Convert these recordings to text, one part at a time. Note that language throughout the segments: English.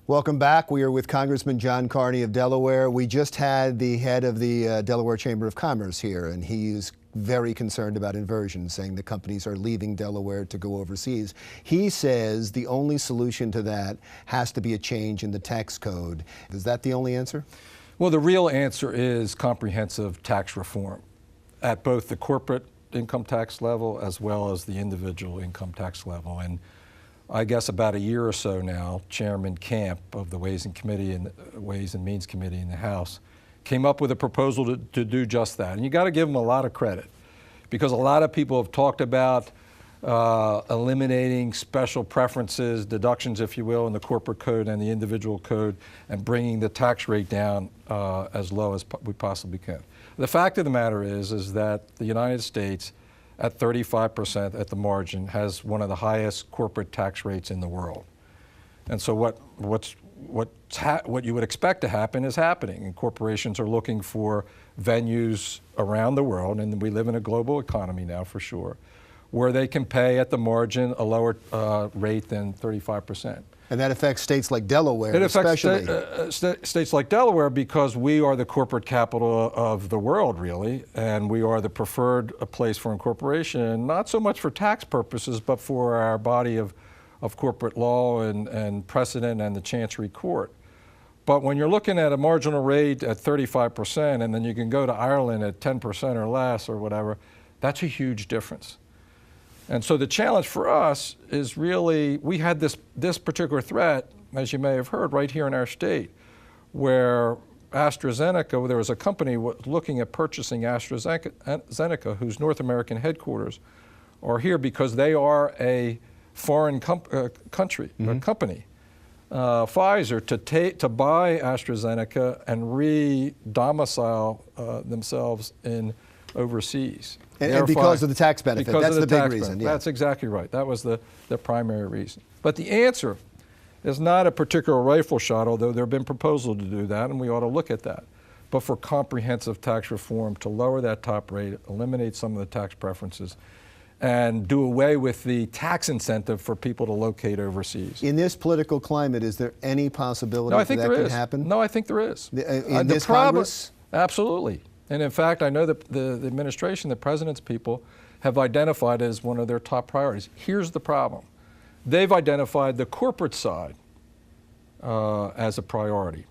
Welcome back. We are with Congressman John Carney of Delaware. We just had the head of the Delaware Chamber of Commerce here, and he's very concerned about inversion, saying the companies are leaving Delaware to go overseas. He says the only solution to that has to be a change in the tax code. Is that the only answer? Well, the real answer is comprehensive tax reform at both the corporate income tax level as well as the individual income tax level. And I guess about a year or so now, Chairman Camp of the Ways and Means Committee in the House came up with a proposal to do just that. And you got to give him a lot of credit, because a lot of people have talked about eliminating special preferences, deductions, if you will, in the corporate code and the individual code, and bringing the tax rate down as low as we possibly can. The fact of the matter is that the United States, at 35% at the margin, has one of the highest corporate tax rates in the world. And so what you would expect to happen is happening, and corporations are looking for venues around the world, and we live in a global economy now for sure, where they can pay at the margin a lower rate than 35%. And that affects states like Delaware, especially. It affects states like Delaware, because we are the corporate capital of the world, really, and we are the preferred place for incorporation, not so much for tax purposes, but for our body of corporate law and precedent and the Chancery Court. But when you're looking at a marginal rate at 35%, and then you can go to Ireland at 10% or less or whatever, that's a huge difference. And so the challenge for us is really, we had this particular threat, as you may have heard, right here in our state, where AstraZeneca, there was a company looking at purchasing AstraZeneca, whose North American headquarters are here because they are a foreign company, Pfizer, to buy AstraZeneca and re-domicile themselves in overseas. And because of the tax benefit, that's the big reason. Yeah. That's exactly right. That was the primary reason. But the answer is not a particular rifle shot, although there have been proposals to do that, and we ought to look at that. But for comprehensive tax reform, to lower that top rate, eliminate some of the tax preferences, and do away with the tax incentive for people to locate overseas. In this political climate, is there any possibility that can happen? No, I think there is. In this Congress? Absolutely. And in fact, I know that the administration, the president's people, have identified as one of their top priorities. Here's the problem. They've identified the corporate side as a priority.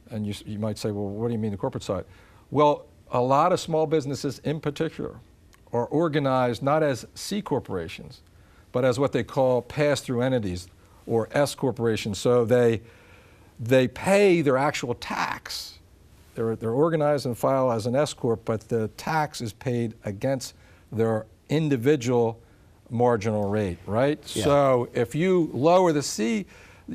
And you might say, well, what do you mean the corporate side? Well, a lot of small businesses in particular are organized not as C corporations, but as what they call pass-through entities, or S corporations. So they pay their actual tax. They're organized and file as an S corp, but the tax is paid against their individual marginal rate, right? Yeah. So if you lower the C,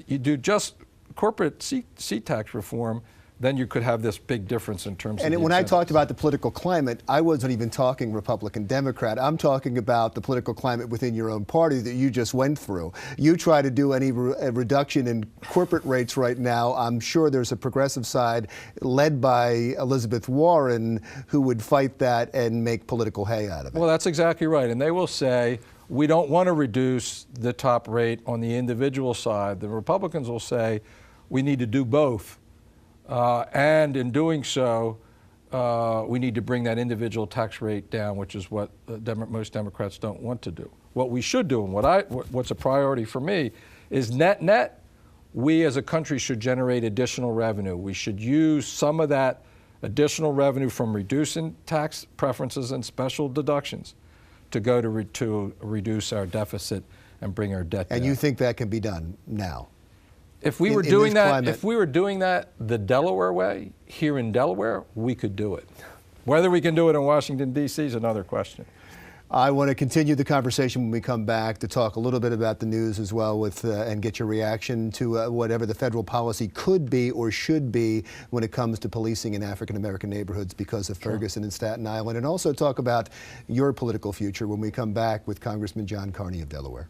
you do just corporate C tax reform, then you could have this big difference in terms of the when I talked about the political climate, I wasn't even talking Republican, Democrat. I'm talking about the political climate within your own party that you just went through. You try to do any reduction in corporate rates right now. I'm sure there's a progressive side led by Elizabeth Warren who would fight that and make political hay out of it. Well, that's exactly right. And they will say, we don't want to reduce the top rate on the individual side. The Republicans will say, we need to do both. And in doing so, we need to bring that individual tax rate down, which is what most Democrats don't want to do. What we should do, and what's a priority for me, is net, we as a country should generate additional revenue. We should use some of that additional revenue from reducing tax preferences and special deductions to go to reduce our deficit and bring our debt down. And you think that can be done now? If we were doing that the Delaware way, here in Delaware, we could do it. Whether we can do it in Washington, D.C. is another question. I want to continue the conversation when we come back to talk a little bit about the news as well and get your reaction to whatever the federal policy could be or should be when it comes to policing in African-American neighborhoods because of Ferguson and Staten Island, and also talk about your political future when we come back with Congressman John Carney of Delaware.